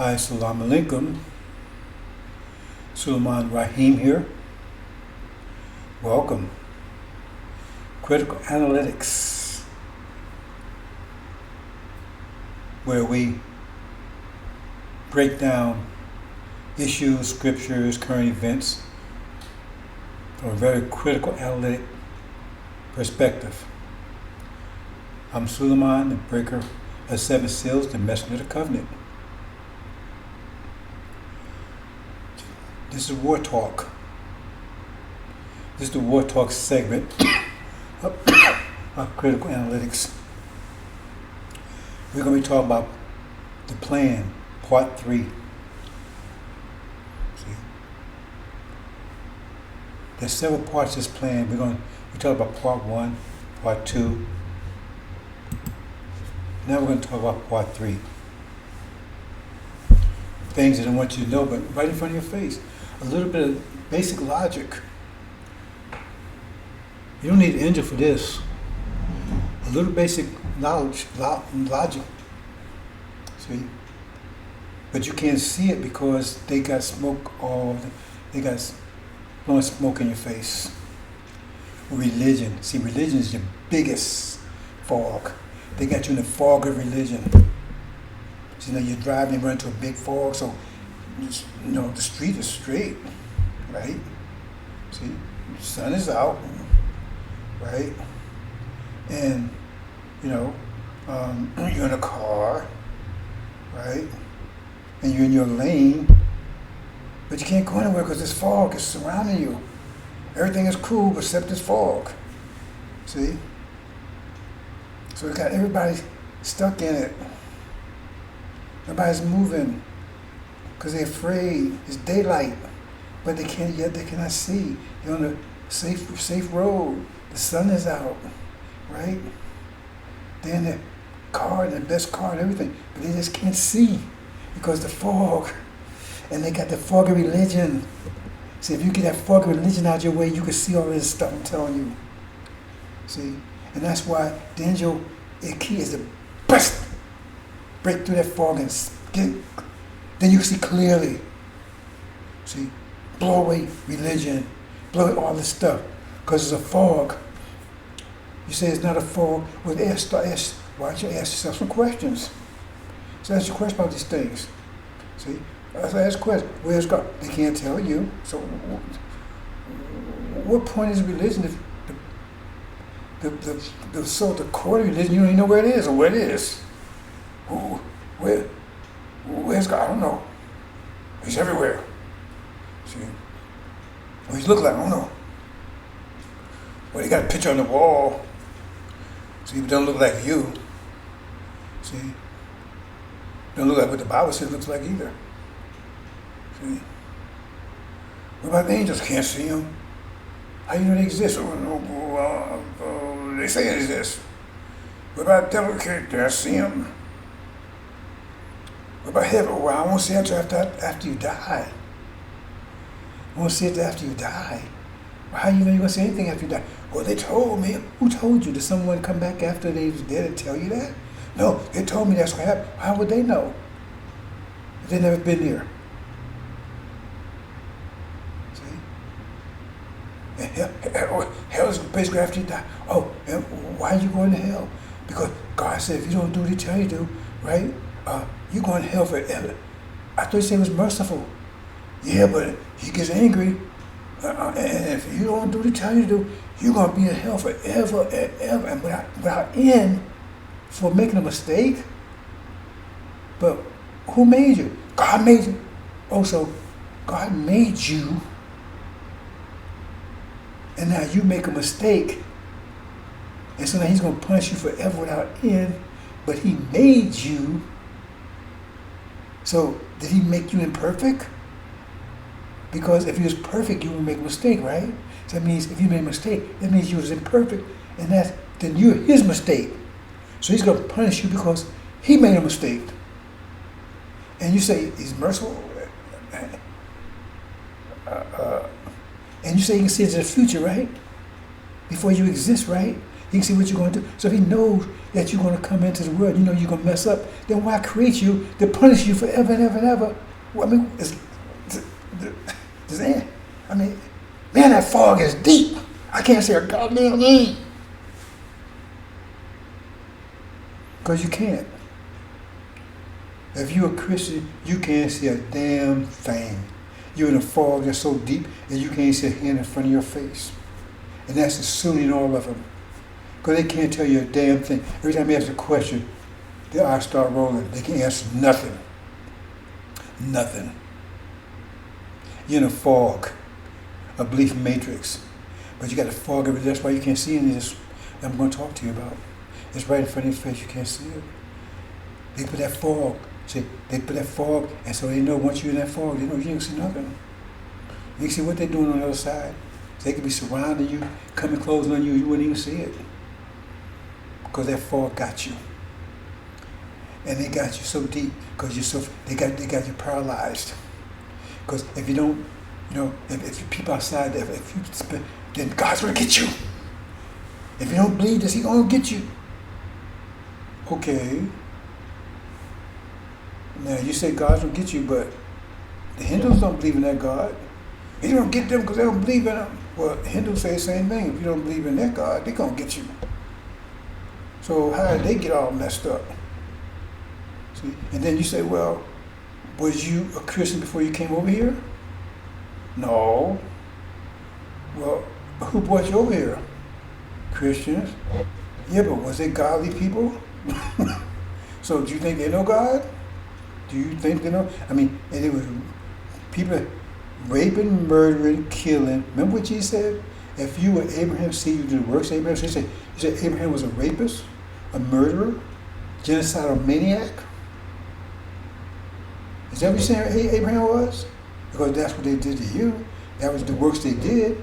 Hi, Salam Alaikum. Suleiman Rahim here. Welcome. Critical Analytics, where we break down issues, scriptures, current events from a very critical analytic perspective. I'm Suleiman, the breaker of seven seals, the messenger of the covenant. This is War Talk. This is the War Talk segment of critical analytics. We're going to be talking about the plan, part 3. See, there's several parts of this plan. We talk about part 1, part 2. Now we're going to talk about part 3. Things that I want you to know, but right in front of your face. A little bit of basic logic. You don't need an angel for this. A little basic knowledge, logic. See? But you can't see it because they got smoke they got blowing smoke in your face. Religion. See, religion is your biggest fog. They got you in the fog of religion. So, you're driving and run into a big fog, so the street is straight, right? See, the sun is out, right? And, you're in a car, right? And you're in your lane, but you can't go anywhere because this fog is surrounding you. Everything is cool except this fog, see? So we got everybody stuck in it. Nobody's moving because they're afraid. It's daylight, but they cannot see. They're on a safe road. The sun is out, right? They're in the car, the best car and everything, but they just can't see because the fog. And they got the fog of religion. See, if you get that fog of religion out your way, you can see all this stuff I'm telling you. See? And that's why the angel, the key is to break through that fog and then you can see clearly. See, blow away religion, blow away all this stuff, because it's a fog. You say it's not a fog. Well, why don't you ask yourself some questions? So ask your question about these things. See, so ask questions. Where's God? They can't tell you. So, what point is religion if the core of religion, you don't even know where it is or where it is? Where's God? I don't know. He's everywhere. See? What he look like? I don't know. Well, he got a picture on the wall. See, he doesn't look like you. See? Don't look like what the Bible says it looks like either. See? What about the angels? Can't see them. How do you know they exist? They say it exists. What about the devil? Can't see them. What about heaven? Well, I won't see it until after you die. I won't see it after you die. Well, how do you know you're going to see anything after you die? Well, they told me. Who told you? Did someone come back after they was dead and tell you that? No, they told me that's what happened. How would they know if they've never been there? See? Hell is basically after you die. Oh, and why are you going to hell? Because God said if you don't do what he tell you to, right? You're going to hell forever. I thought he said he was merciful. Yeah, but he gets angry. And if you don't do what he tell you to do, you're going to be in hell forever and ever. And without end for making a mistake. But who made you? God made you. Oh, so God made you. And now you make a mistake. And so now he's going to punish you forever without end. But he made you. So did he make you imperfect? Because if he was perfect, you would make a mistake, right? So that means if you made a mistake, that means you was imperfect, and then you're his mistake. So he's going to punish you because he made a mistake. And you say he's merciful, and you say you can see into the future, right? Before you exist, right? He can see what you're going to do. So if he knows that you're going to come into the world, you know you're going to mess up, then why create you to punish you forever and ever and ever? Well, I mean, I mean, man, that fog is deep. I can't say a goddamn thing. Because you can't. If you're a Christian, you can't see a damn thing. You're in a fog that's so deep that you can't see a hand in front of your face. And that's assuming all of them. Because they can't tell you a damn thing. Every time you ask a question, their eyes start rolling. They can answer nothing. Nothing. You're in a fog, a belief matrix. But you got a fog of it. That's why you can't see any of this I'm going to talk to you about. It's right in front of your face. You can't see it. They put that fog. See, they put that fog, and so they know once you're in that fog, they know you can't see nothing. You can see what they're doing on the other side. They could be surrounding you, coming closing on you, you wouldn't even see it. Because that fog got you. And they got you so deep because they got you paralyzed. Because if you don't, if you peep outside, then God's gonna get you. If you don't believe this, He's gonna get you. Okay. Now you say God's gonna get you, but the Hindus don't believe in that God. He don't get them because they don't believe in Him. Well, Hindus say the same thing. If you don't believe in that God, they're gonna get you. So how did they get all messed up? See? And then you say, well, was you a Christian before you came over here? No. Well, who brought you over here? Christians. Yeah, but was they godly people? So do you think they know God? Do you think they know? I mean, and it was people raping, murdering, killing. Remember what Jesus said? If you were Abraham's seed, you do the works of Abraham. You said Abraham was a rapist, a murderer, genocidal maniac. Is that what you're saying Abraham was? Because that's what they did to you. That was the works they did.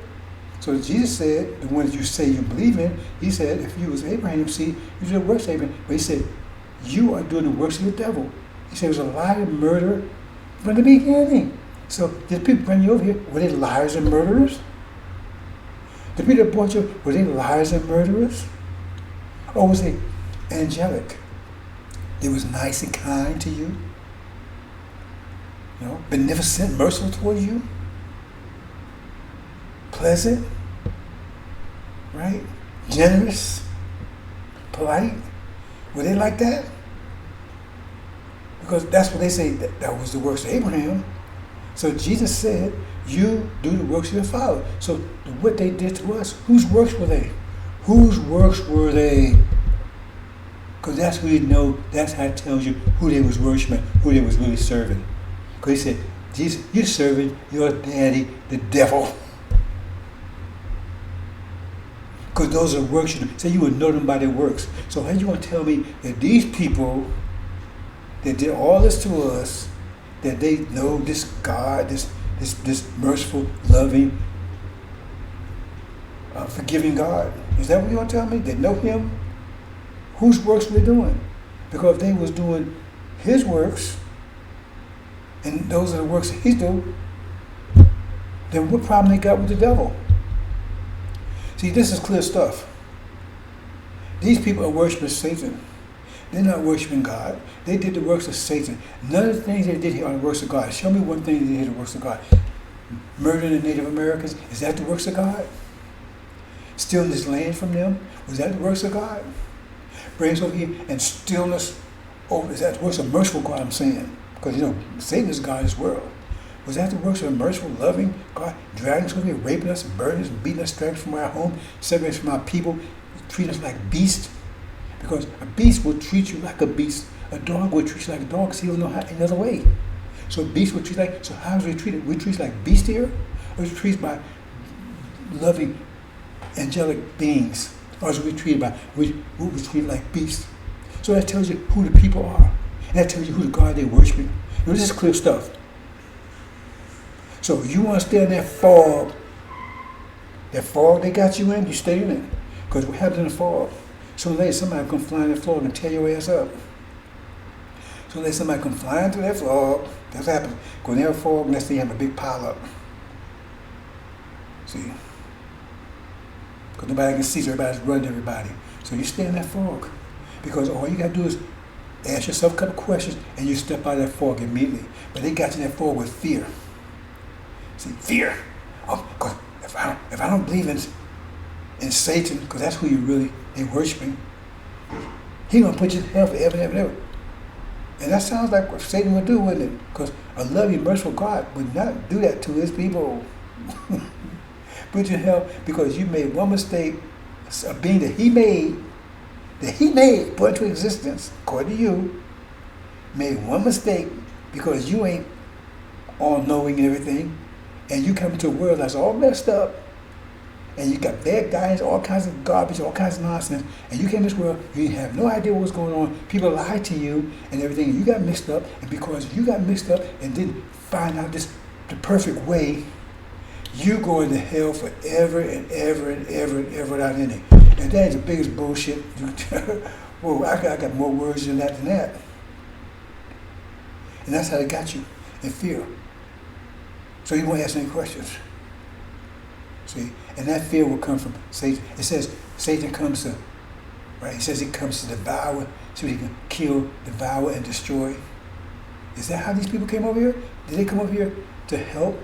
So Jesus said, the ones you say you believe in, He said, if you was Abraham's seed, you do the works of Abraham. But He said, you are doing the works of the devil. He said it was a liar, murderer from the beginning. So did people bring you over here? Were they liars and murderers? The people that brought you, were they liars and murderers? Or was they angelic? They was nice and kind to you? Beneficent, merciful toward you? Pleasant? Right? Generous? Polite? Were they like that? Because that's what they say, that was the works of Abraham. So Jesus said, you do the works of your Father. So what they did to us, whose works were they? Whose works were they? Because that's who you know, that's how it tells you who they was worshiping, who they was really serving. Because He said, Jesus, you're serving your daddy, the devil. Because those are works you do. So you would know them by their works. So how you want to tell me that these people that did all this to us, that they know this God, this merciful, loving, forgiving God? Is that what you want to tell me? They know Him? Whose works were they doing? Because if they was doing His works, and those are the works that He's doing, then what problem they got with the devil? See, this is clear stuff. These people are worshiping Satan. They're not worshiping God. They did the works of Satan. None of the things they did here are the works of God. Show me one thing they did the works of God. Murdering the Native Americans, is that the works of God? Stealing this land from them, was that the works of God? Bring us over here and stillness, is that the works of merciful God, I'm saying? Because Satan is God in this world. Was that the works of a merciful, loving God? Dragging us over here, raping us, burning us, beating us, dragging us from our home, separating us from our people, treating us like beasts? Because a beast will treat you like a beast. A dog will treat you like a dog because he don't know how any other way. So a beast will treat like, so how is we treated? We treat like beast here? Or is we treated by loving, angelic beings? Or is we treated by, we treated like beasts? So that tells you who the people are. And that tells you who the God they're worshiping. This is clear stuff. So you want to stay in that fog they got you in, you stay in it. Because what happens in the fog? So later somebody come flying the floor and tear your ass up. So later somebody come flying through that fog. That's what happens. Go in that fog unless they have a big pile up. See? because nobody can see, so everybody's running everybody. So you stay in that fog, because all you got to do is ask yourself a couple questions, and you step out of that fog immediately. But they got you in that fog with fear. See, fear. Oh, because if I don't believe in Satan, because that's who you really they worshiping, he gonna put you in hell forever and ever and ever. And that sounds like what Satan would do, wouldn't it? Because a loving, merciful God would not do that to his people. Put you in hell because you made one mistake, a being that he made, put into existence, according to you, made one mistake because you ain't all knowing and everything, and you come into a world that's all messed up, and you got bad guys, all kinds of garbage, all kinds of nonsense, and you came to this world, you have no idea what was going on, people lied to you and everything, and you got mixed up, and because you got mixed up and didn't find out the perfect way, you go into hell forever and ever and ever and ever without ending. And that is the biggest bullshit. Whoa, I got more words than that. And that's how they got you, in fear. So you won't ask any questions. See? And that fear will come from Satan. It says Satan comes to, right? It says he comes to devour, so he can kill, devour, and destroy. Is that how these people came over here? Did they come over here to help?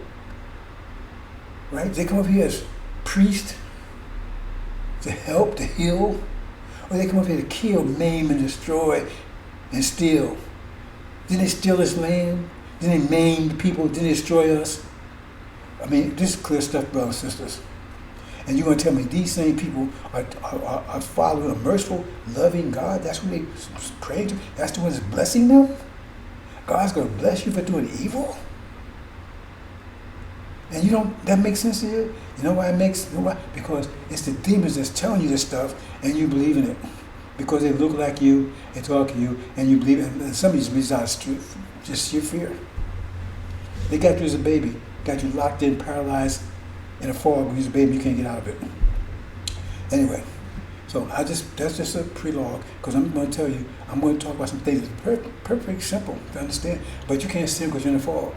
Right? Did they come over here as priests to help, to heal? Or they come over here to kill, maim, and destroy, and steal? Didn't they steal this land? Didn't they maim the people? Didn't they destroy us? I mean, this is clear stuff, brothers and sisters. And you're going to tell me these same people are following a merciful, loving God? That's what they pray to? That's the one that's blessing them? God's going to bless you for doing evil? And that makes sense to you? You know why it makes, you know why? Because it's the demons that's telling you this stuff, and you believe in it. Because they look like you, they talk to you, and you believe it. And some of these reasons are just sheer fear. They got you as a baby, got you locked in, paralyzed, in a fog when you're a baby, you can't get out of it. Anyway, so that's just a prelogue, because I'm going to tell you, I'm going to talk about some things that's perfectly simple to understand, but you can't see them because you're in a fog.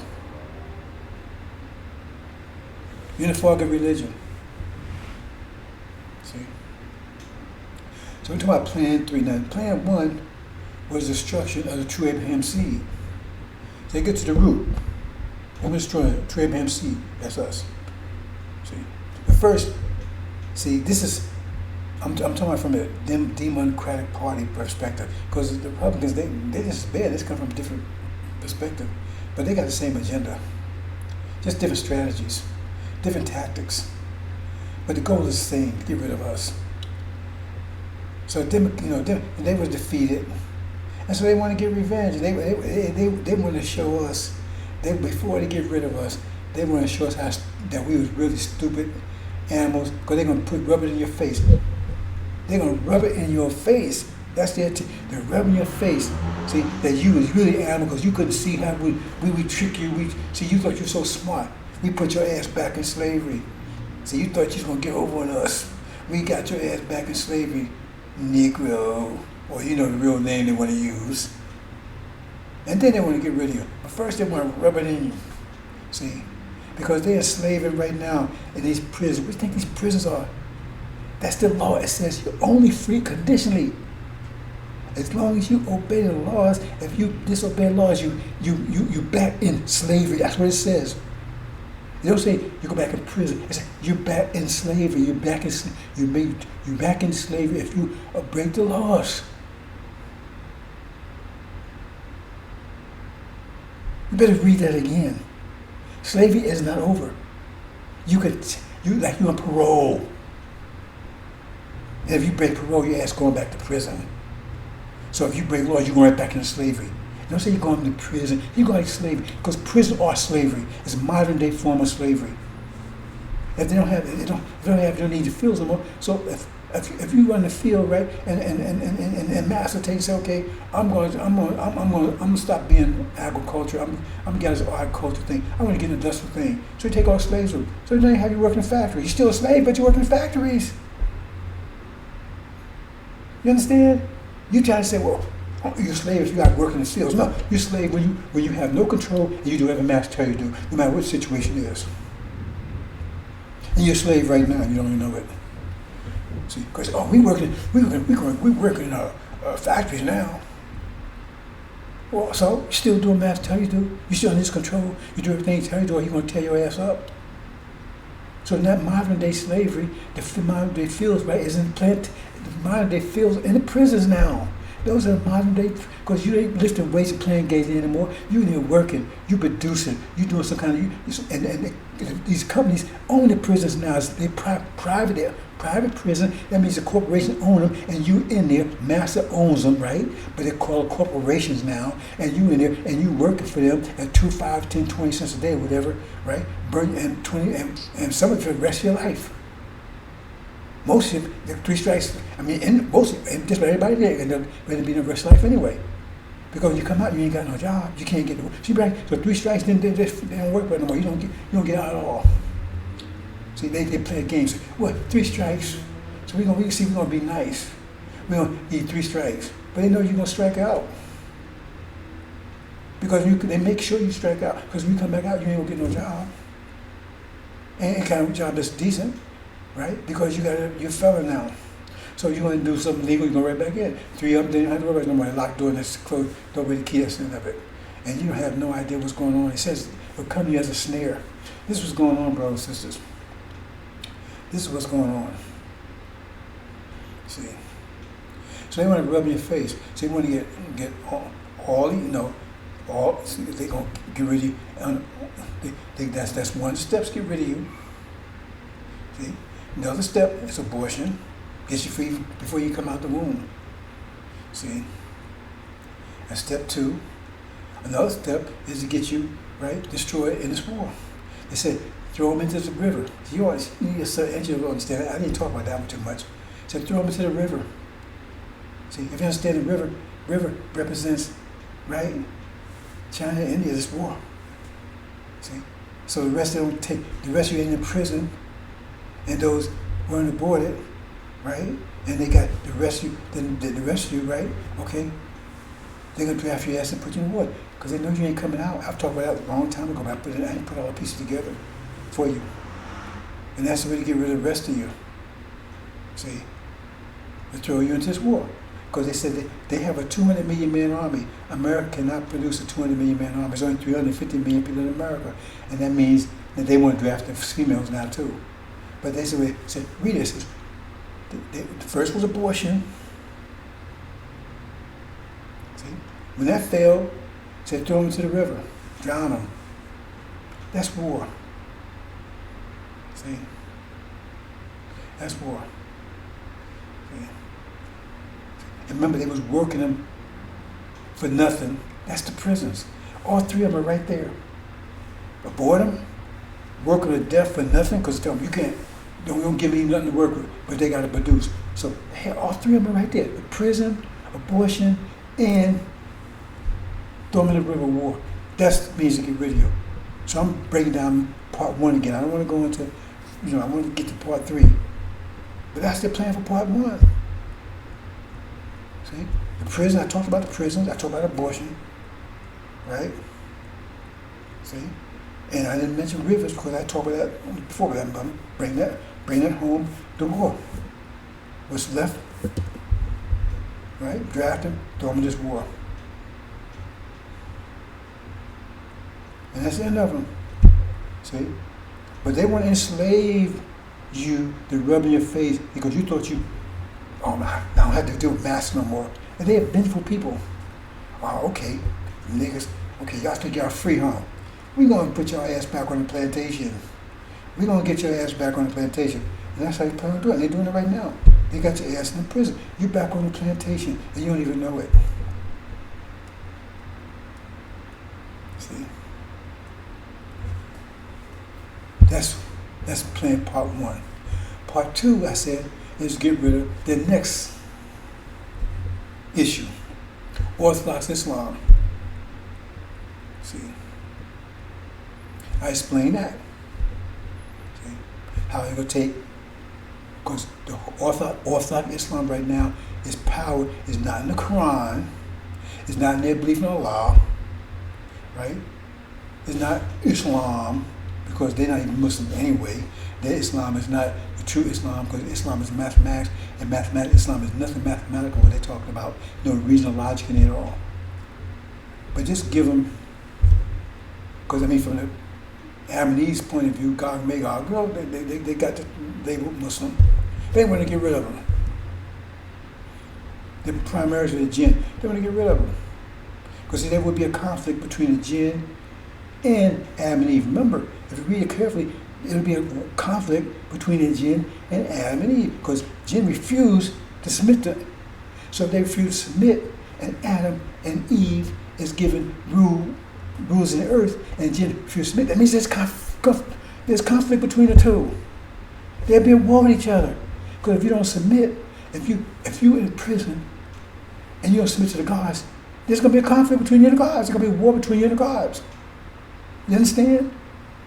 You're in a fog of religion. See? So we're talking about Plan 3 now. Plan 1 was destruction of the true Abraham seed. So they get to the root. We're going to destroy the true Abraham seed. That's us. See? But first, see, this is, I'm talking about from a Democratic Party perspective. Because the Republicans, they just bad. They come from a different perspective. But they got the same agenda. Just different strategies. Different tactics, but the goal is the same: to get rid of us. So they were defeated, and so they want to get revenge. They want to show us. Before they get rid of us, they want to show us that we was really stupid animals. Because they're going to rub it in your face. They're going to rub it in your face. That's they're rubbing your face. See that you was really animal because you couldn't see how we trick you. You thought you were so smart. We put your ass back in slavery. See, you thought you was going to get over on us. We got your ass back in slavery, Negro. Or the real name they want to use. And then they want to get rid of you. But first they want to rub it in you. See? Because they're enslaving right now in these prisons. What do you think these prisons are? That's the law. It says you're only free conditionally. As long as you obey the laws, if you disobey the laws, you back in slavery. That's what it says. They don't say you go back in prison. It says you're back in slavery. You're back in slavery if you break the laws. You better read that again. Slavery is not over. You're on parole. And if you break parole, your ass going back to prison. So if you break laws, you're going right back into slavery. Don't say you're going to prison. You're going to slavery because prison or slavery is a modern day form of slavery. If they don't have need to fields no more. So if you run the field right and master takes say, okay, I'm gonna stop being agriculture. I'm gonna get this agriculture thing. I'm gonna get an industrial thing. So you take all slaves. So now you have you working in factories. You're still a slave, but you're working in factories. You understand? You try to say, well, you're a slave if you got work in the fields. No, you're a slave when you have no control and you do whatever master tell you to do, no matter what the situation is. And you're a slave right now, you don't even know it. See, because we working in factories now. Well, so you still doing master tell you do. You still in his control. You do everything he tell you do, or he gonna tear your ass up. So in that modern day slavery, the modern day fields, right, is in plant. The modern day fields in the prisons now. Those are modern day, because you ain't lifting weights and playing games anymore. You in there working, you producing, you doing some kind of, and these companies own the prisons now. They private prison. That means the corporation own them, and you in there, master owns them, right? But they're called corporations now, and you in there, and you working for them at 2, 5, 10, 20 cents a day, whatever, right? Burn and 20, and some of it for the rest of your life. Most of the 3 strikes, I mean, and just about everybody there, and they're ready to be in the rest of life anyway. Because when you come out, you ain't got no job. You can't get so 3 strikes, then they don't work no more. You don't get out at all. See, they play games. What? 3 strikes. So we're gonna be nice. We're gonna eat 3 strikes, but they know you're gonna strike out. Because they make sure you strike out. Because when you come back out, you ain't gonna get no job. And kind of job that's decent. Right? Because you're a fella now. So you're going to do something legal, you're going to right back in. 3 of them, they don't have to worry about nobody locked door and that's closed, nobody key that's end of it. And you have no idea what's going on. It says it'll come to you as a snare. This is what's going on, brothers and sisters. This is what's going on. See? So they want to rub in your face. So they want to get all see, they're going to get rid of you. That's one step to get rid of you. See? Another step is abortion. Gets you free before you come out the womb. See? And step 2, another step is to get you, right, destroyed in this war. They said, throw them into the river. You need a certain angel to understand it. I didn't talk about that one too much. So throw them into the river. See, if you understand the river represents, right, China and India, this war. See? So the rest of you in the prison, and those weren't aborted, right? And they got the rest of you, right? Okay, they're gonna draft your ass and put you in the water because they know you ain't coming out. I've talked about that a long time ago, but I ain't put all the pieces together for you, and that's the way to get rid of the rest of you. See, they throw you into this war because they said they have a 200 million man army. America cannot produce a 200 million man army. There's only 350 million people in America, and that means that they want to draft the females now too. But they said, read this. The first was abortion. See? When that failed, said throw them into the river, drown them. That's war. See? That's war. See? And remember, they was working them for nothing. That's the prisons. All 3 of them are right there. Abort them, work them to death for nothing, because tell them you can't. Don't give me nothing to work with, but they got to produce. So all 3 of them are right there: the prison, abortion, and throw them in the river war. That's the means to get rid of you. So I'm breaking down part 1 again. I don't want to go into, I want to get to part 3. But that's the plan for part 1. See, the prison. I talked about the prisons. I talked about abortion. Right. See. And I didn't mention rivers because I talked about that before. But I'm going to bring that home. The war. What's left, right? Draft them, throw them in this war. And that's the end of them. See? But they want to enslave you to rub in your face because you thought I don't have to deal with masks no more. And they are vengeful people. Oh, okay. Niggas, okay, y'all think y'all free, huh? We're going to put your ass back on the plantation. We're going to get your ass back on the plantation. And that's how you plan on doing it. They're doing it right now. They got your ass in the prison. You're back on the plantation, and you don't even know it. See? That's plan part 1. Part 2, I said, is get rid of the next issue. Orthodox Islam. See? I explained that. See? How it will take, because the Orthodox Islam right now, its power is not in the Quran, it's not in their belief in Allah, right? It's not Islam, because they're not even Muslim anyway. Their Islam is not the true Islam, because Islam is mathematics, and Islam is nothing mathematical what they're talking about. No reason or logic in it at all. But just give them, because I mean from the Amonese point of view, Gog and Magog, they got the label Muslim. They want to get rid of them. The primaries of the jinn, they want to get rid of them. Because there would be a conflict between the jinn and Adam and Eve. Remember, if you read it carefully, it would be a conflict between the jinn and Adam and Eve, because jinn refused to submit to it. So if they refuse to submit, and Adam and Eve is given rules in the earth, and jinn refuse to submit, that means there's conflict between the two. They'll be at war with each other. Because if you don't submit, if you're in prison and you don't submit to the gods, there's going to be a conflict between you and the gods. There's going to be a war between you and the gods. You understand?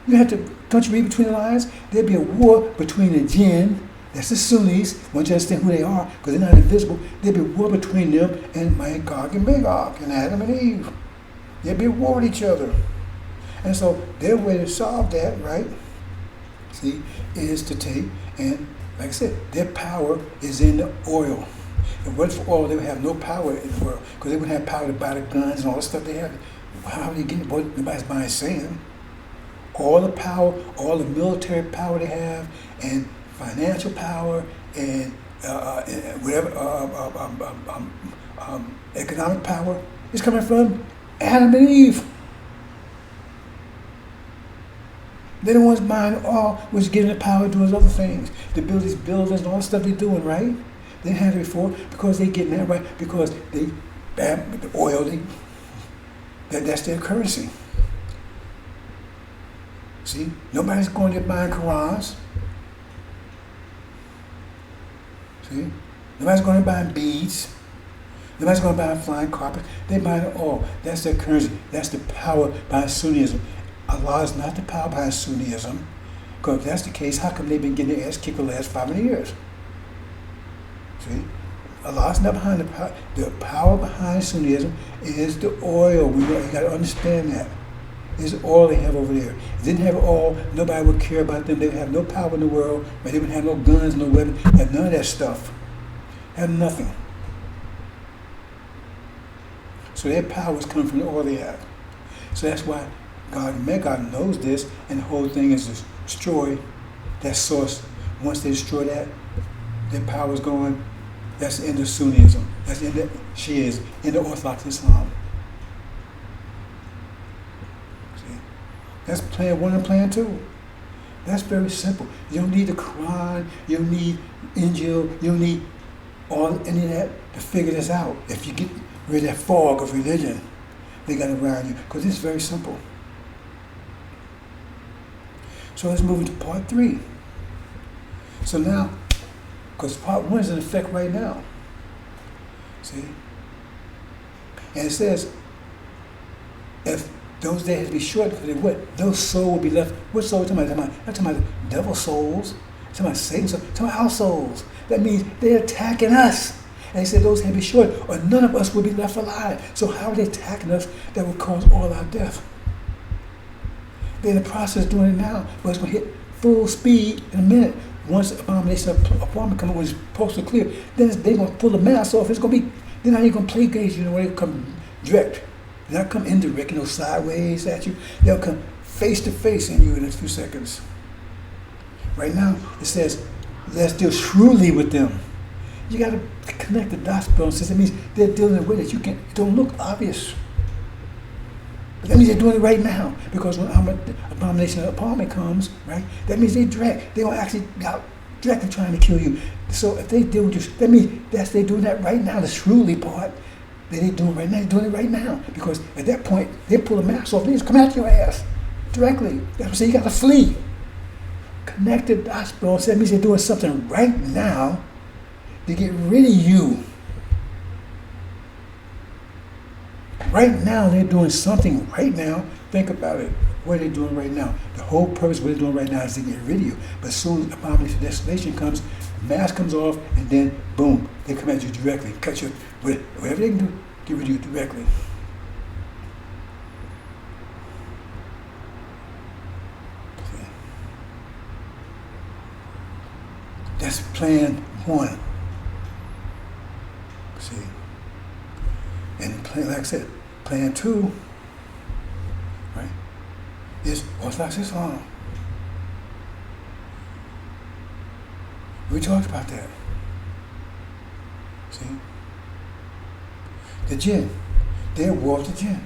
Don't you read between the lines? There'll be a war between the jinn, that's the Sunnis, once you understand who they are, because they're not invisible. There'll be a war between them and Gog and Magog, and Adam and Eve. There'll be a war with each other. And so their way to solve that, right, see, is to take and, like I said, their power is in the oil. If it wasn't for oil, they would have no power in the world, because they wouldn't have power to buy the guns and all the stuff they have. How are they getting it? Nobody's buying sand. All the power, all the military power they have, and financial power, and whatever economic power is coming from Adam and Eve. They're the ones buying all, which giving the power to doing other things, to build these buildings and all the stuff they're doing, right? They didn't have it before, because they're getting that right, because the oil, that's their currency. See, nobody's going there buying Qurans. See, nobody's going to buy beads. Nobody's going to buy flying carpets. They're buying it all. That's their currency. That's the power behind Sunnism. Allah is not the power behind Sunnism. Because if that's the case, how come they've been getting their ass kicked the last 500 years? See, Allah's not behind the power. The power behind Sunnism is the oil. You got to understand that. It's all they have over there. If they didn't have oil, nobody would care about them. They would have no power in the world. They wouldn't have no guns, no weapons, have none of that stuff. Have nothing. So their power is coming from the oil they have. So that's why God knows this, and the whole thing is to destroy that source. Once they destroy that, their power is gone. That's the end of Sunnism. That's the end of Shiism, end of Orthodox Islam. That's plan 1 and plan 2. That's very simple. You don't need the Quran, you don't need AL-INJIL, you don't need any of that to figure this out. If you get rid of that fog of religion they got around you, because it's very simple. So let's move into part 3. So now, because part 1 is in effect right now. See? And it says, if those days be short, because they what? Those souls will be left. What soul are you talking about? I'm talking about devil souls. I'm talking about Satan's souls. I'm talking about our souls. That means they're attacking us. And he said those days be short, or none of us will be left alive. So how are they attacking us that will cause all our death? They're in the process of doing it now, but it's going to hit full speed in a minute. Once the abomination apartment comes when it's postal clear, then they're going to pull the mask off. It's going to be, they're not even going to play games, when they come direct. They'll come indirect, sideways at you. They'll come face to face in you in a few seconds. Right now, it says, let's deal shrewdly with them. You got to connect the dots, brothers. That means they're dealing with it. It don't look obvious. But that means they're doing it right now. Because when abomination of apartment comes, right, that means they're direct. They don't actually out directly trying to kill you. So if they deal with you, that means they're doing that right now, the shrewdly part. They're doing it right now. They're doing it right now. Because at that point, they pull the mask off. They just come at your ass directly. That's what I'm saying. You got to flee. Connected dots, bro. So that means they're doing something right now to get rid of you. Right now, they're doing something right now. Think about it. What are they doing right now? The whole purpose of what they're doing right now is to get rid of you. But as soon as abomination of desolation comes, the mask comes off, and then, boom, they come at you directly. Cut you, whatever they can do, get rid of you directly. See? That's plan one. See? And like I said, plan two, right, is Orthodox Islam. We talked about that. See? The jinn. They're war with the jinn.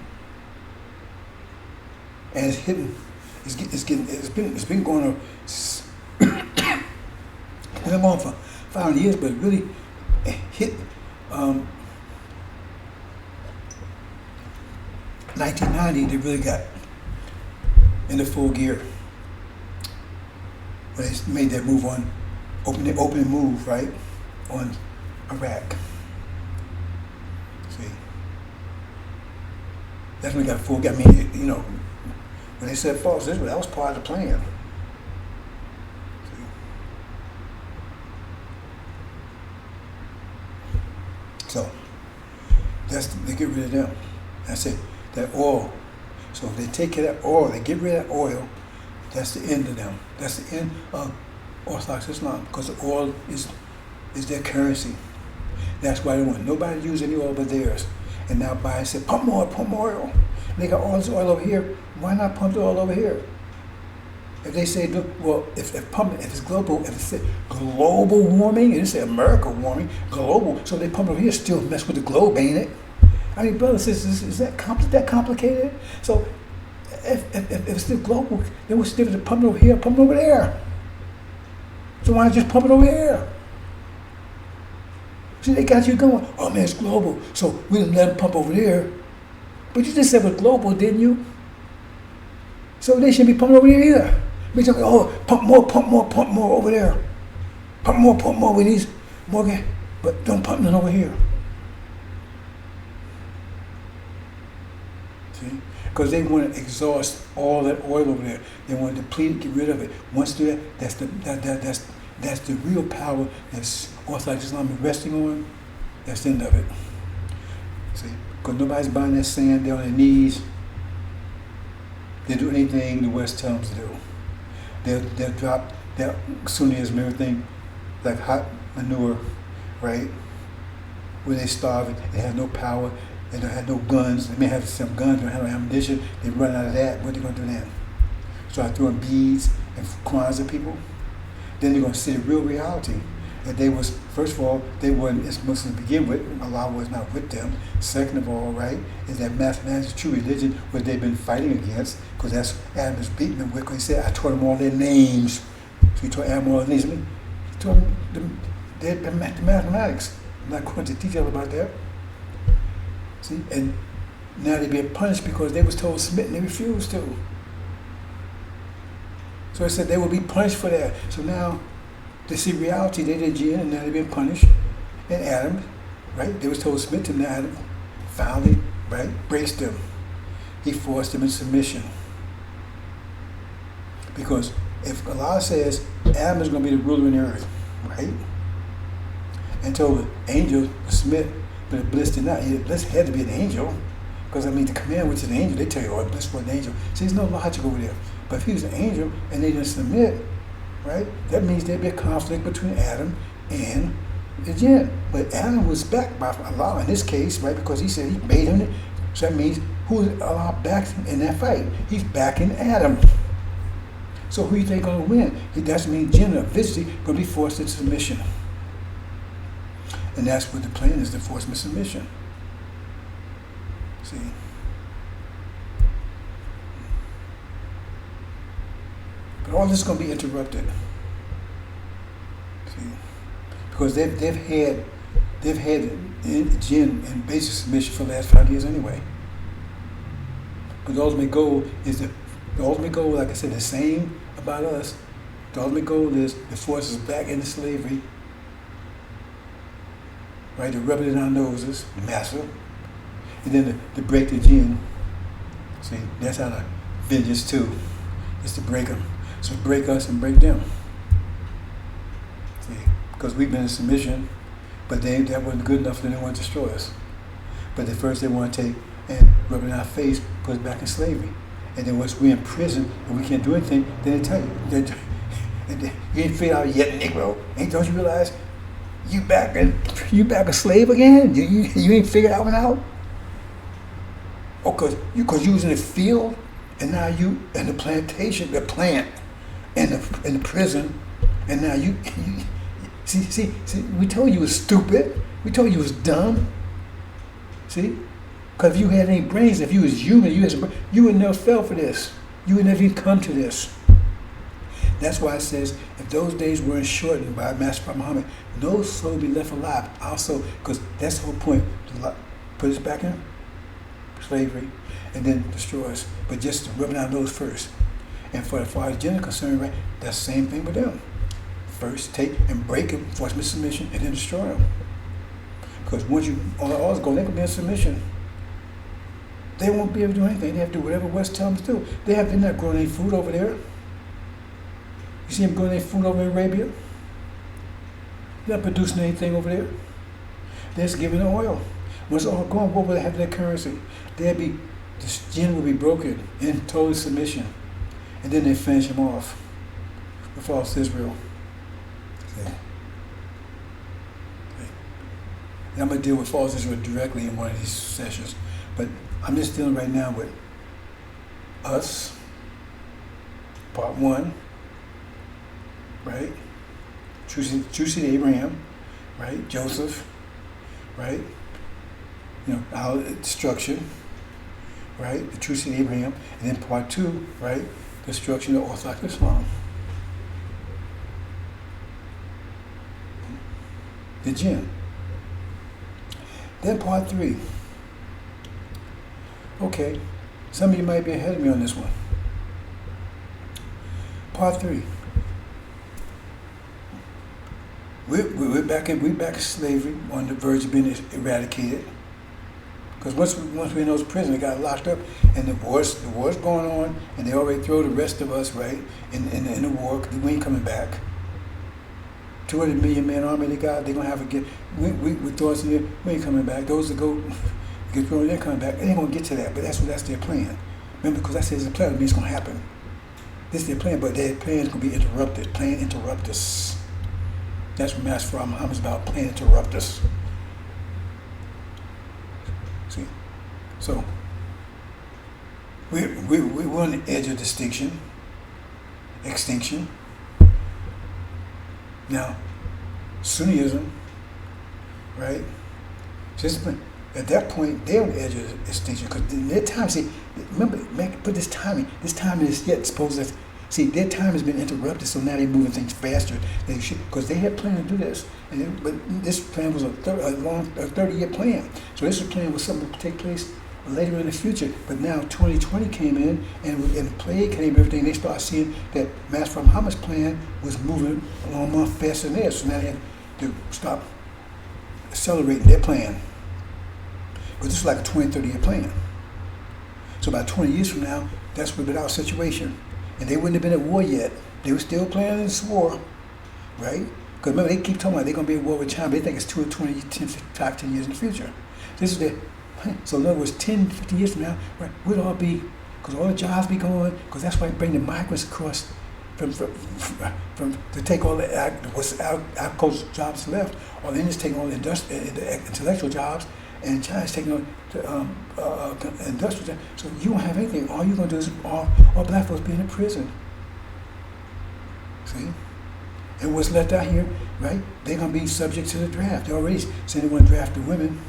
And it's hidden. It's been going on. It's been going for 500 years, but it really hit 1990. They really got into full gear when they made that move on, opening move, right, on Iraq. See, that's when we got full gear. I mean, you know, when they said false Israel, that was part of the plan. So they get rid of them. I said that oil. So if they take care of that oil, they get rid of that oil, that's the end of them. That's the end of Orthodox Islam, because the oil is their currency. That's why they want nobody to use any oil but theirs. And now Biden said, pump more oil. They got all this oil over here. Why not pump the oil over here? If they say, well, if it's global, if it's global warming, and they say America warming, global, so they pump it over here, still mess with the globe, ain't it? I mean, brothers, is that complicated? So if it's still global, then we're still pump it over here, pump it over there. So why not just pump it over here? See, they got you going, oh man, it's global, so we didn't let them pump over there. But you just said it was global, didn't you? So they shouldn't be pumping over there either. Be talking, oh, pump more over there. Pump more, we need more gas. But don't pump none over here. See? Because they want to exhaust all that oil over there. They want to deplete it, get rid of it. Once they do that, that's the real power that's Orthodox Islam is resting on. That's the end of it. See? Because nobody's buying that sand, they're on their knees. They do anything the West tells them to do. They'll drop their Sunnism, everything, like hot manure, right? When they starve, they have no power, they don't have no guns. They may have some guns, they don't have no ammunition. They run out of that. What are they going to do then? Start throwing beads and crowns at people? Then they're going to see the real reality. That they was, first of all, they weren't as Muslims to begin with. Allah was not with them. Second of all, right, is that mathematics is true religion, what they've been fighting against, because that's Adam is beating them with. Because he said, I taught them all their names. So he taught Adam all their names. He taught them the mathematics. I'm not going into detail about that. See, and now they're being punished because they was told to submit and they refused to. So I said they will be punished for that. So now they see reality, they did jinn, and now they're being punished. And Adam, right, they was told to submit to him. Now Adam finally, right, braced them. He forced them in submission. Because if Allah says Adam is going to be the ruler in the earth, right, and told the angel to submit, but Iblis did not. Iblis had to be an angel, because I mean the command which is an angel, they tell you, oh, Iblis was an angel. See, there's no logic over there. But if he was an angel and they didn't submit, right, that means there'd be a conflict between Adam and the jinn. But Adam was backed by Allah in this case, right, because he said he made him. So that means who is Allah backed in that fight? He's backing Adam. So who do you think going to win? It doesn't mean jinn or visibly going to be forced into submission. And that's what the plan is, to force them submission. See? But all this is going to be interrupted. See? Because they've had jinn in basic submission for the last 5 years anyway. But the ultimate goal is like I said, the same about us. The ultimate goal is to force us back into slavery. Right, to rub it in our noses, the master, and then to break the jinn. See, that's how the vengeance too, is to break them. So break us and break them. See, because we've been in submission, but that wasn't good enough for them to want to destroy us. But at first they want to take and rub it in our face, put us back in slavery. And then once we're in prison and we can't do anything, then they tell you, And you ain't figured out yet, Negro. Don't you realize you back a slave again? You ain't figured that one out? Oh, cause you was in the field, and now you in the plantation, the plant, in the prison, and now you see. We told you was stupid. We told you was dumb. See, because if you had any brains, if you was human, you would never fell for this. You would never even come to this. That's why it says, if those days weren't shortened by Master Muhammad, no soul be left alive. Also, because that's the whole point. Put us back in slavery, and then destroy us. But just rubbing our nose first. And for as far as gender concerned, right, that's the same thing with them. First, take and break them, force them to submission, and then destroy them. Because once all is going, they're going to be in submission. They won't be able to do anything. They have to do whatever West tells them to do. They're not growing any food over there. You see them growing any food over in Arabia? They're not producing anything over there. They're just giving the oil. Once it's all gone, what will they have their currency? The gin will be broken in total submission. And then they finish him off with false Israel. Yeah. And I'm going to deal with false Israel directly in one of these sessions. But I'm just dealing right now with us, part 1, right? True seed Abraham, right? Joseph, right? Our destruction, right? The true seed Abraham. And then part 2, right? Destruction of Orthodox Islam. The jinn. Then part 3. Okay, some of you might be ahead of me on this one. Part 3. We're back in slavery, on the verge of being eradicated. Because once we're in those prisons, they got locked up, and the war's going on, and they already throw the rest of us right in the war. We ain't coming back. 200 million man army they got, they're gonna have to get. We throw us in there. We ain't coming back. Those that go get thrown, they're coming back. They ain't gonna get to that, but that's their plan. Remember, because that says the plan, it means it's gonna happen. This is their plan, but their plan is gonna be interrupted. Plan interruptus. That's what Master Muhammad's about. Plan interruptus. See, so we're on the edge of extinction. Now, Sunnism, right? Just at that point, they're on the edge of extinction because their time. See, remember, put this timing. This timing is yet supposed to. See, their time has been interrupted, so now they're moving things faster than they should because they had planned to do this. But this plan was a 30-year plan. So this plan was something to take place later in the future. But now 2020 came in, and the plague came and everything. They started seeing that Master Muhammad's plan was moving along more faster than theirs. So now they had to stop accelerating their plan. But this is like a 20, 30-year plan. So about 20 years from now, that's would be our situation. And they wouldn't have been at war yet. They were still planning this war, right? Because remember, they keep talking about they're going to be at war with China. They think it's 2 or 20, 10 years in the future. This is their plan. So in other words, 10, 15 years from now, right, we'll all be, because all the jobs be going, because that's why they bring the migrants across from to take all the agricultural jobs left, or the Indians taking all the intellectual jobs, and China's taking on the industrial jobs. So you won't have anything. All you're going to do is all black folks be in a prison. See? And what's left out here, right? They're going to be subject to the draft. They already said they want to draft the women.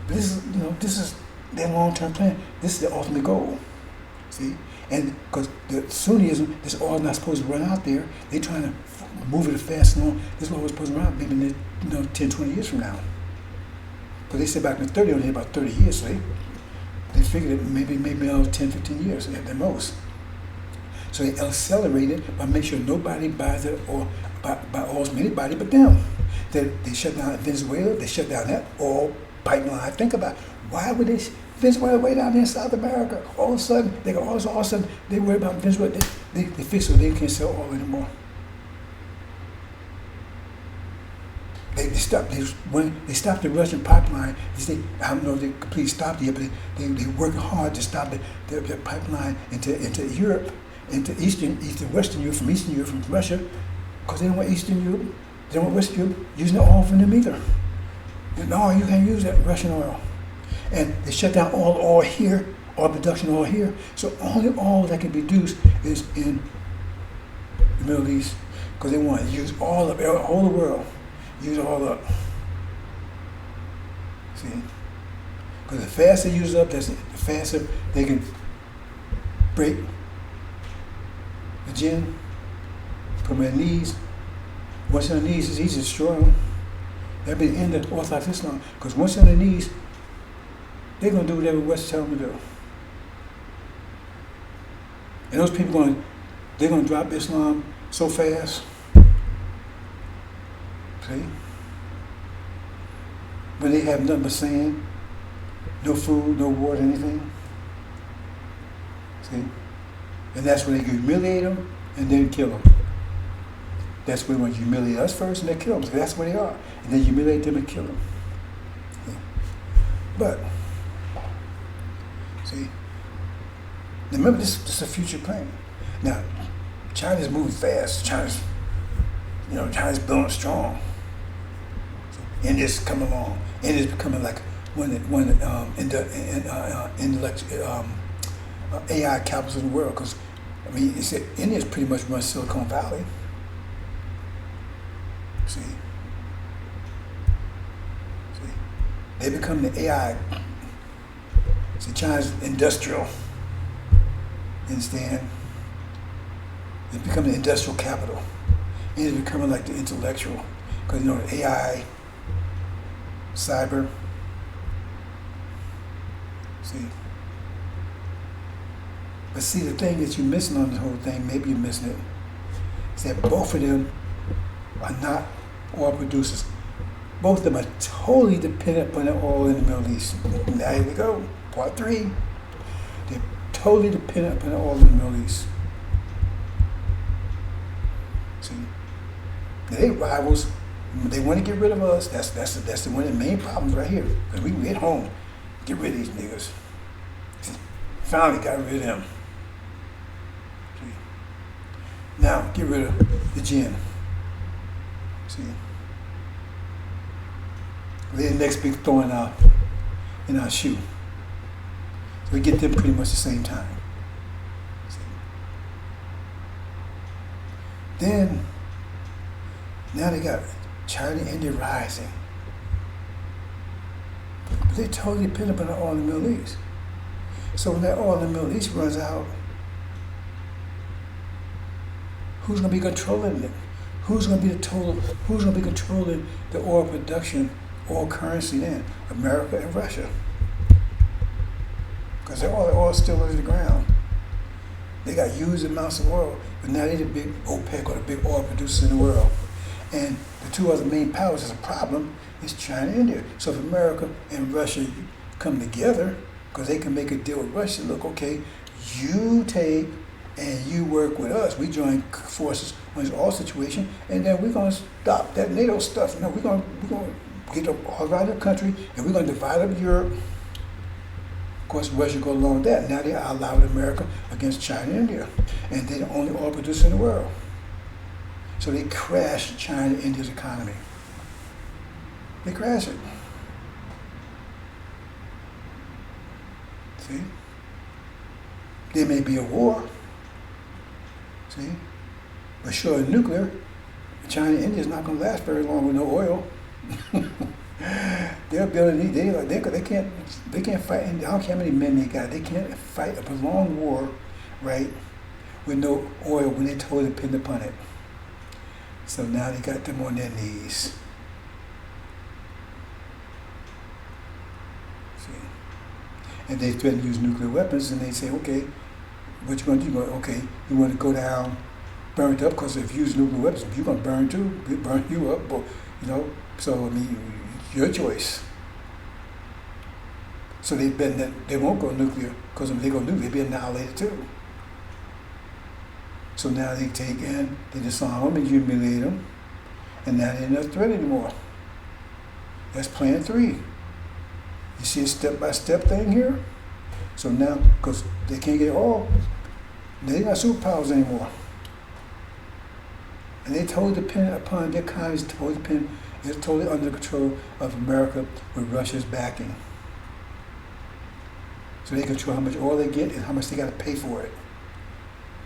But this is their long-term plan. This is their ultimate goal. See? And because the Sunnism, this oil not supposed to run out there. They're trying to move it fast along. This oil was supposed to run out maybe 10, 20 years from now. But they said back in the 30s, only about 30 years, see? They figured it maybe 10, 15 years at the most. So they accelerated by making sure nobody buys it or by oil from anybody but them. They shut down Venezuela, they shut down that oil pipeline. Think about it. Why would they? Venezuela way down there in South America. All of a sudden, they worry about Venezuela. They fix it, they can't sell oil anymore. They stopped the Russian pipeline. I don't know if they completely stopped it, but they worked hard to stop the pipeline into Europe. into Western Europe, from Eastern Europe, from Russia, because they don't want Eastern Europe, they don't want Western Europe using the oil from them either. No, you can't use that Russian oil. And they shut down all oil here, oil production oil here. So only oil that can be produced is in the Middle East, because they want to use all of all the world, use it all up. See? Because the faster they use it up, the faster they can break the jinn, put them on their knees. Once they're on their knees, it's easy to destroy them. That'll be the end of Orthodox Islam. Because once they're on their knees, they're going to do whatever West tell them to do. And those people they're going to drop Islam so fast. See? When they have nothing but sand, no food, no water, anything. See? And that's when they humiliate them and then kill them. That's when they humiliate us first and they kill them. So that's where they are. And then humiliate them and kill them. See? But, see, remember this is a future plan. Now, China's moving fast. China's building strong. India's coming along. India's becoming like AI capitals in the world. Because I mean, India's pretty much runs Silicon Valley. See, they become the AI. See, China's industrial. You understand? It's becoming the industrial capital. India's becoming like the intellectual. Because the AI, cyber. See. But see, the thing that you're missing on the whole thing, maybe you're missing it, is that both of them are not oil producers. Both of them are totally dependent upon the oil in the Middle East. Now here we go, part 3. They're totally dependent upon the oil in the Middle East. See, now they rivals. They want to get rid of us. That's one of the main problems right here. Because we can get home, get rid of these niggas. See, finally got rid of them. See, now get rid of the jinn. See, they're the next big thorn in our shoe. So we get them pretty much the same time. See. Then, now they got China and India rising. But they totally depend upon the oil in the Middle East. So when that oil in the Middle East runs out, who's going to be controlling it? Who's going to be controlling the oil production, oil currency then? America and Russia. Because all the oil is still under the ground. They got huge amounts of oil, but now they're the big OPEC or the big oil producers in the world. And the two other main powers as a problem is China and India. So if America and Russia come together, because they can make a deal with Russia, look, okay, you take and you work with us. We join forces on this oil situation, and then we're going to stop that NATO stuff. We're going to get all around the country, and we're going to divide up Europe. Of course, Russia go along with that. Now they are allowed America against China and India, and they're the only oil producer in the world. So they crash China and India's economy. They crash it. See? There may be a war. See? But sure, nuclear, China and India is not going to last very long with no oil. They're building they can't fight. I don't care how many men they got. They can't fight a prolonged war, right, with no oil when they totally depend upon it. So now they got them on their knees. See? And they threaten to use nuclear weapons, and they say, okay, what you going to do? Okay, you want to go down, burn it up, because if you use nuclear weapons, you're going to burn too. We'll burn you up, but, so I mean, your choice. So they bet that they won't go nuclear, because if they go nuclear, they'll be annihilated too. So now they take in, they disarm them and humiliate them, and now they're not a threat anymore. That's plan 3. You see a step-by-step thing here? So now, because they can't get oil, They're not superpowers anymore. And they totally depend upon their economies, totally depend, it's totally under control of America with Russia's backing. So they control how much oil they get and how much they got to pay for it.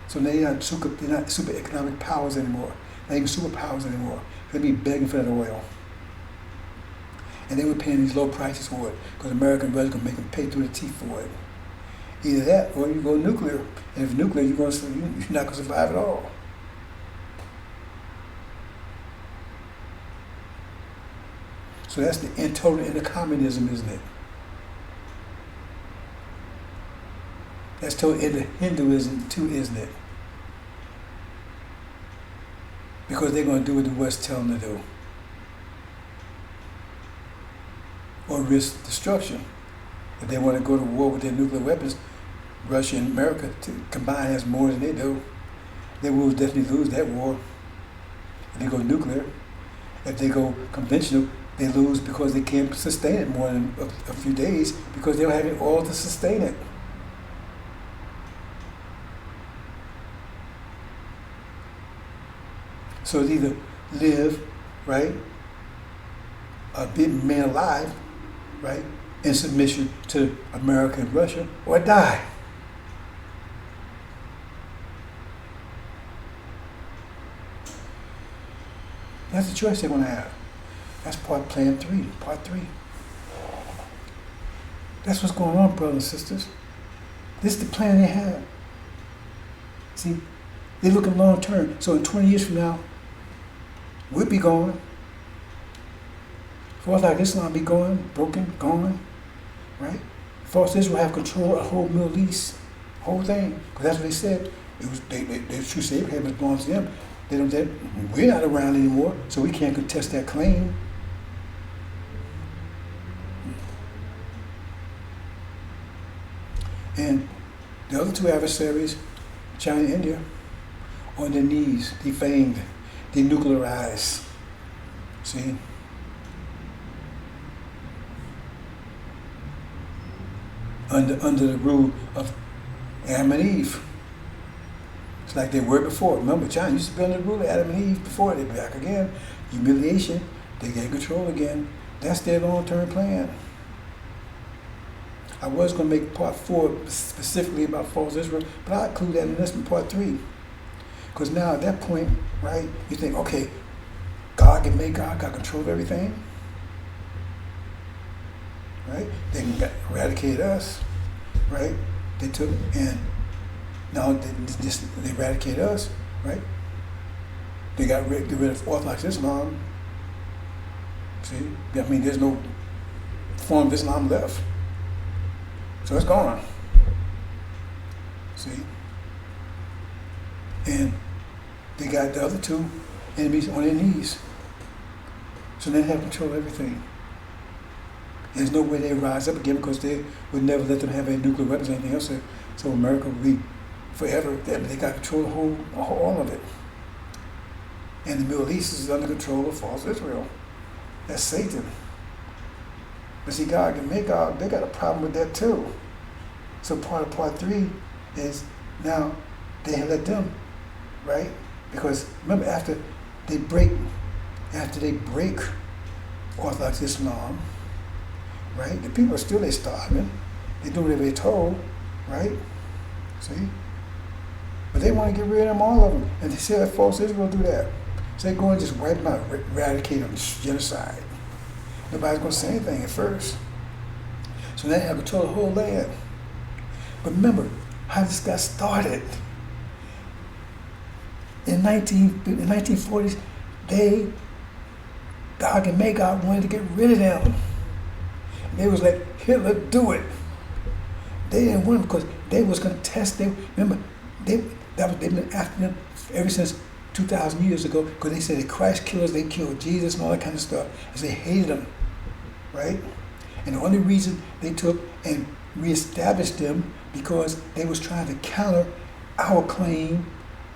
So they're not super economic powers anymore. Not even superpowers anymore. They'll be begging for that oil. And they were paying these low prices for it because American Russia going to make them pay through the teeth for it. Either that or you go nuclear. And if nuclear, you're not going to survive at all. So that's the total end of communism, isn't it? That's total end of Hinduism too, isn't it? Because they're going to do what the West tell them to do. Or risk destruction. If they want to go to war with their nuclear weapons, Russia and America combined has more than they do. They will definitely lose that war. If they go nuclear, if they go conventional, they lose because they can't sustain it more than a few days because they don't have any oil to sustain it. So it's either live, right, be man alive, right, in submission to America and Russia, or die. That's the choice they're going to have. That's plan 3, part 3. That's what's going on, brothers and sisters. This is the plan they have. See, they're looking long term. So in 20 years from now, we'll be gone. False like Islam be gone, broken, gone, right? False Israel have control of the whole Middle East, whole thing. Because that's what they said. It was they true say Abraham belongs to them. We're not around anymore, so we can't contest that claim. And the other two adversaries, China and India, on their knees, defamed, denuclearized. See? Under the rule of Adam and Eve. It's like they were before. Remember, China used to be under the rule of Adam and Eve before. They'd be back again. Humiliation. They get control again. That's their long-term plan. I was going to make part 4 specifically about false Israel, but I'll include that in this in part 3. Because now at that point, right, you think, okay, God can make God got control of everything. Right? They can eradicate us. Right? They took and now they eradicate us. Right? They got rid of Orthodox Islam. See? I mean, there's no form of Islam left. So it's gone. See? And they got the other two enemies on their knees. So they have control of everything. There's no way they rise up again because they would never let them have any nuclear weapons or anything else. So America would be forever. They got control of all of it. And the Middle East is under control of false Israel. That's Satan. But see, God can make God, they got a problem with that too. So part 3 is now they let them, right? Because remember, after they break Orthodox Islam, right? The people are still starving. They do whatever they're told, right? See? But they want to get rid of them, all of them. And they say that false Israel do that. So they go and just wipe them out, eradicate them, genocide. Nobody's going to say anything at first. So they have control of the whole land. But remember how this got started. In 1940s, Gog and Magog wanted to get rid of them. And they was like, Hitler, do it. They didn't want them because they was going to test them. Remember, they've been after them ever since 2,000 years ago because they said they Christ killers, they killed Jesus and all that kind of stuff. Because they hated them, right? And the only reason they took and reestablished them because they was trying to counter our claim,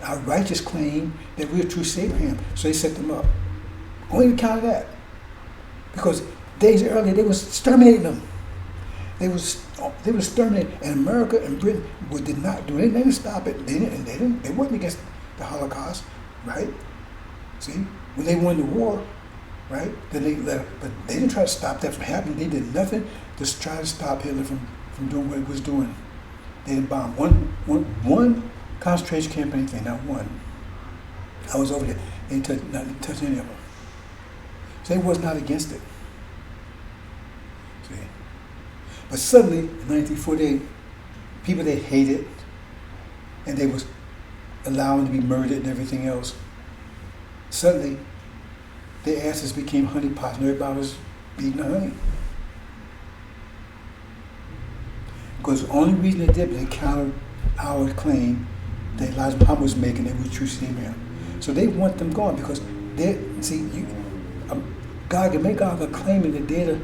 our righteous claim that we're true Abraham. So they set them up. Only to counter that. Because days earlier they was exterminating them. They was They would exterminate, and America and Britain did not do anything to stop it. They wasn't against the Holocaust, right? See, when they won the war, right? Then they let, but they didn't try to stop that from happening. They did nothing to try to stop Hitler from doing what he was doing. They didn't bomb one concentration camp, anything, not one. I was over there. They didn't touch any of them. So they was not against it. See? But suddenly, in 1948, people they hated, and they was allowing to be murdered and everything else, suddenly, their asses became honey pots, and everybody was eating the honey. Because the only reason they did, they countered our claim that Elijah Muhammad was making, they were true seed Abraham. So they want them gone because God can make God a claiming that they're the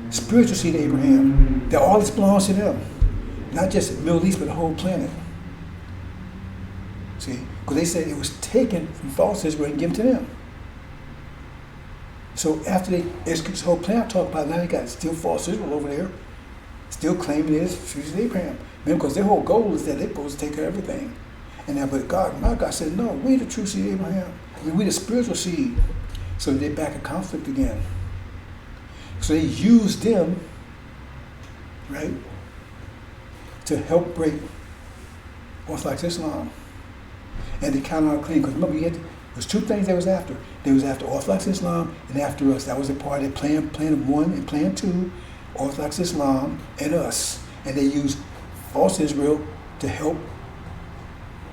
spiritual seed of Abraham. That all this belongs to them. Not just the Middle East, but the whole planet. See? Because they said it was taken from false Israel and given to them. So after this whole planet talk about, now they got still false Israel over there, still claiming it is true seed of Abraham. Because their whole goal is that they're supposed to take care of everything. And now, but my God said, no, we the true seed of Abraham. We the spiritual seed. So they're back in conflict again. So they used them, right, to help break Orthodox Islam. And they counted our claim. Because remember, there was two things they was after. They was after Orthodox Islam and after us. That was a part of plan 1 and plan 2, Orthodox Islam and us. And they used false Israel to help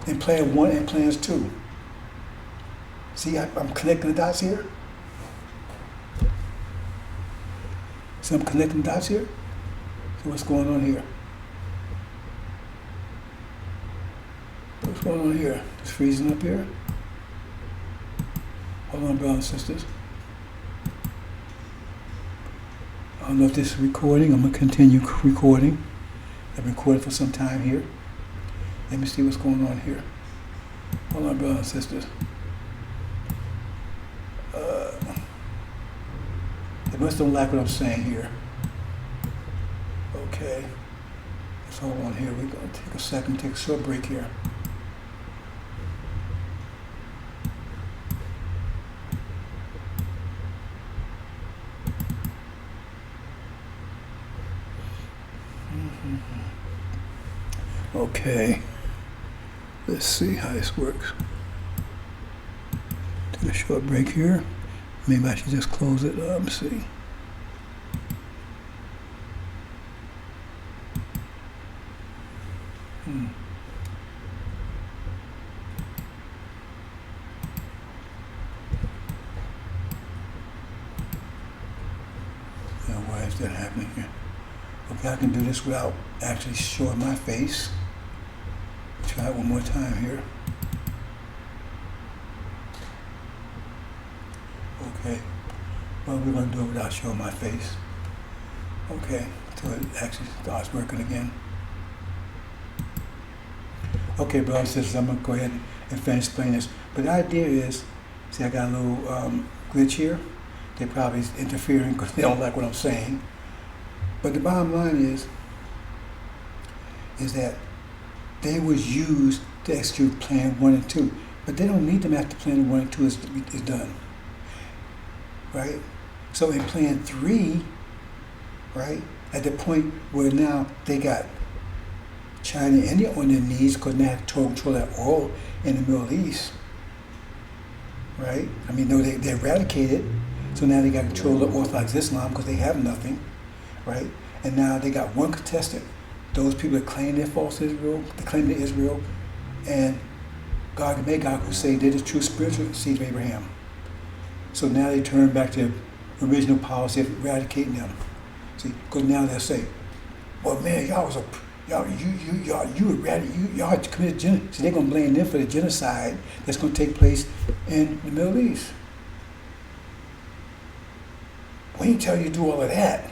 in plan 1 and plans 2. See, I'm connecting the dots here. So I'm connecting the dots here. So what's going on here? What's going on here? It's freezing up here. Hold on, brothers and sisters. I don't know if this is recording. I'm going to continue recording. I've been recording for some time here. Let me see what's going on here. Hold on, brothers and sisters. They must don't like what I'm saying here. Okay. Let's hold on here. We're going to take a second, take a short break here. Okay. Let's see how this works. Take a short break here. Maybe I should just close it up. See. Now, why is that happening here? Okay, I can do this without actually showing my face. Try it one more time here. Okay. Well, we're going to do it without showing my face. Okay, until it actually starts working again. Okay, brothers and sisters, I'm going to go ahead and finish explaining this. But the idea is, see, I got a little glitch here. They're probably interfering because they don't like what I'm saying. But the bottom line is that they was used to execute plan 1 and 2. But they don't need them after plan 1 and 2 is done. Right? So in plan 3, right, at the point where now they got China and India on their knees because they have total control of oil in the Middle East. Right? I mean, no, they eradicated. So now they got control of Orthodox Islam because they have nothing. Right? And now they got one contestant. Those people that claim they're false Israel, they claim they're Israel, and God and Magog who say they're the true spiritual seed of Abraham. So now they turn back to the original policy of eradicating them. See, because now they'll say, "Well, man, y'all committed genocide." So they're gonna blame them for the genocide that's gonna take place in the Middle East. We didn't tell you to do all of that,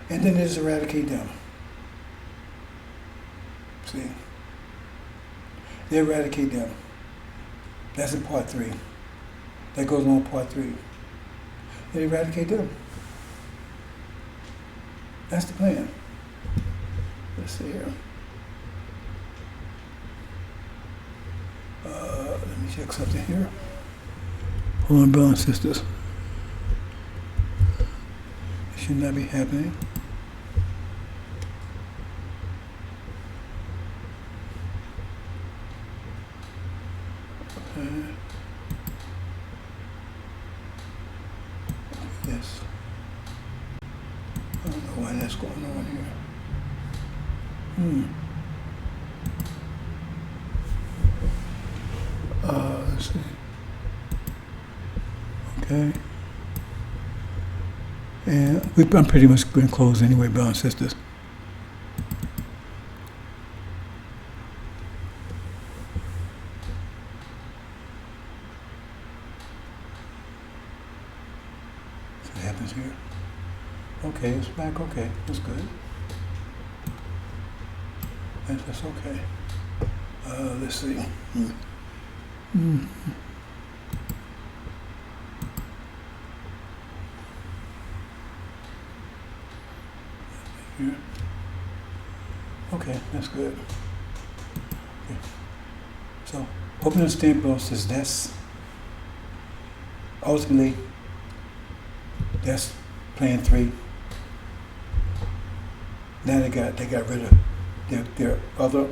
and then they just eradicate them. See, they eradicate them. That's in part 3. That goes on part 3. They eradicate them. That's the plan. let's see here. Let me check something here. Hold on, brothers and sisters. It should not be happening. Yes. I don't know why that's going on here. Let's see. Okay. And I'm pretty much going to close anyway, brothers and sisters. So what happens here? Okay, it's back. Okay, that's good. That's okay. Let's see. Here. Okay, that's good. Okay. So, open the stamp bill says that's ultimately that's plan 3. Now they got rid of their other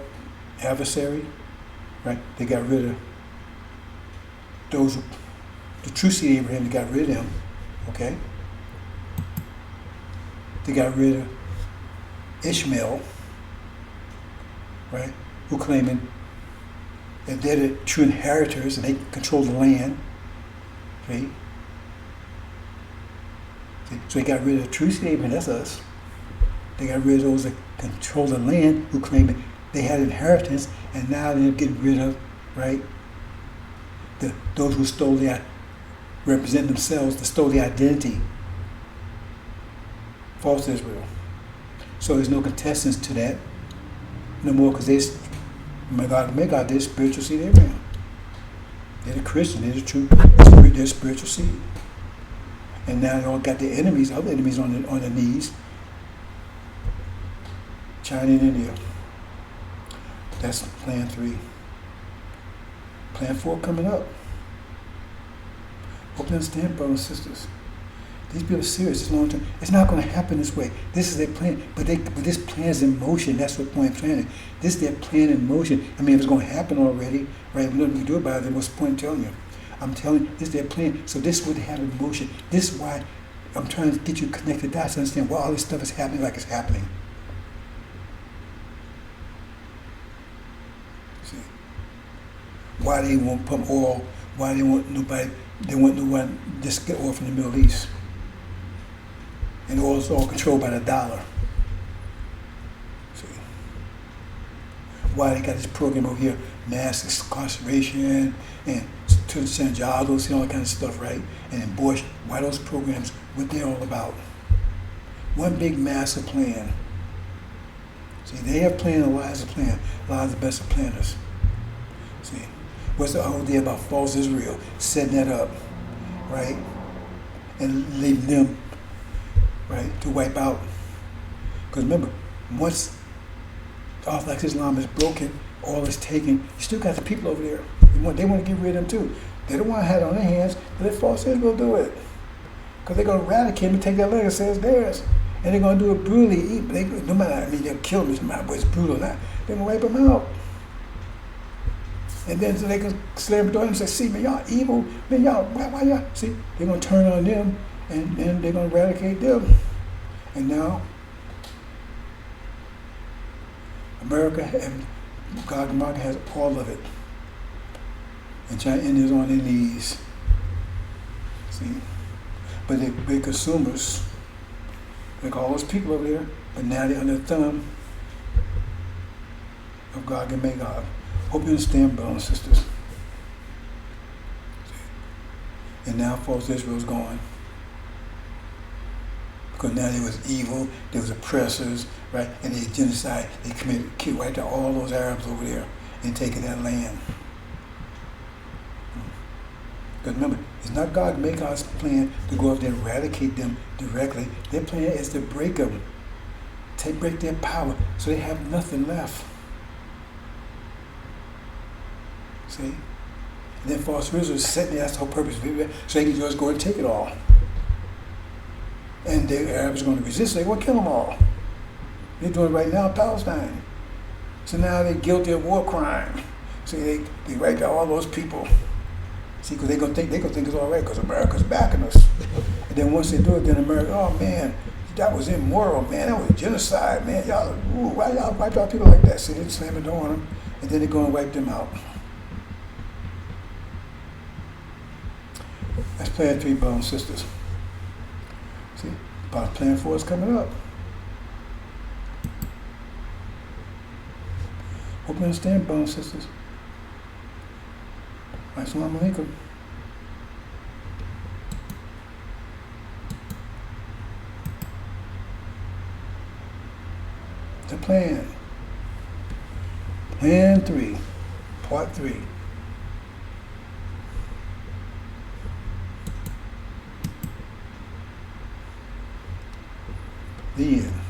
adversary, right? They got rid of those, the true seed of Abraham. They got rid of them, okay? They got rid of Ishmael, right? Who claiming that they're the true inheritors and they control the land, right? So they got rid of the true seed of Abraham. That's us. They got rid of those that control the land, who claim that they had inheritance, and now they're getting rid of, right, those who stole represent themselves, that stole the identity. False Israel. So there's no contestants to that no more, because my God, they're spiritual seed of Abraham. They're the Christian, they're the true, they're spiritual seed. And now they all got their enemies, other enemies on their knees. China and India. That's plan 3. Plan 4 coming up. Hope you understand, brothers and sisters. These people are serious. It's long term. It's not going to happen this way. This is their plan, but this plan is in motion. That's what point planning. This is their plan in motion. I mean, if it's going to happen already, right? If nothing we can do about it, then what's the point in telling you? I'm telling you, this is their plan. So this is what they have in motion. This is why I'm trying to get you connected dots to understand why all this stuff is happening like it's happening. See? Why they won't pump oil? Why they want nobody? They want no one just get oil from the Middle East. And oil is all controlled by the dollar. See? Why they got this program over here, mass incarceration and to San Jagos and all that kind of stuff, right? And then Bush, why those programs, what they're all about. One big massive plan. See, they have planned, Elias a plan. Elias the best of planners. See, what's the whole idea about false Israel? Setting that up, right? And leaving them, right, to wipe out. Because remember, once Orthodox Islam is broken, all is taken, you still got the people over there. They want to get rid of them too. They don't want to have it on their hands, but let false Israel do it. Because they're going to eradicate them and take their land and say it's theirs. And they're going to do it brutally. No matter, I mean, they'll kill them, no matter whether it's brutal or not. They're going to wipe them out. And then so they can slam the door and say, see, man, y'all evil. Man, y'all, why y'all? See, they're going to turn on them and they're going to eradicate them. And now, America and God and America has all of it. And China and India's on their knees. See? But they're big consumers. Like all those people over there, but now they're under the thumb of God and Magog. Hope you understand, brothers and sisters. And now false Israel's gone. Because now there was evil, there was oppressors, right? And they genocide, they killed right to all those Arabs over there and taking that land. Because remember, it's not God make God's plan to go up there and eradicate them directly. Their plan is to break them, Take break their power, so they have nothing left. See? And then false spirituals is sitting there, that's the whole purpose of it, so they can just go and take it all. And the Arabs are going to resist, they will kill them all. They're doing it right now in Palestine. So now they're guilty of war crime. See, they right to all those people. See, because they're gonna think it's all right because America's backing us. And then once they do it, then America, oh man, that was immoral, man, that was genocide, man. Why y'all wipe out people like that? See, they slam the door on them, and then they're gonna wipe them out. That's Plan 3, brothers and sisters. See, about Plan 4 is coming up. Hope you understand, brothers and sisters. Assalamu alaikum. The plan. Plan 3. Part 3. The end.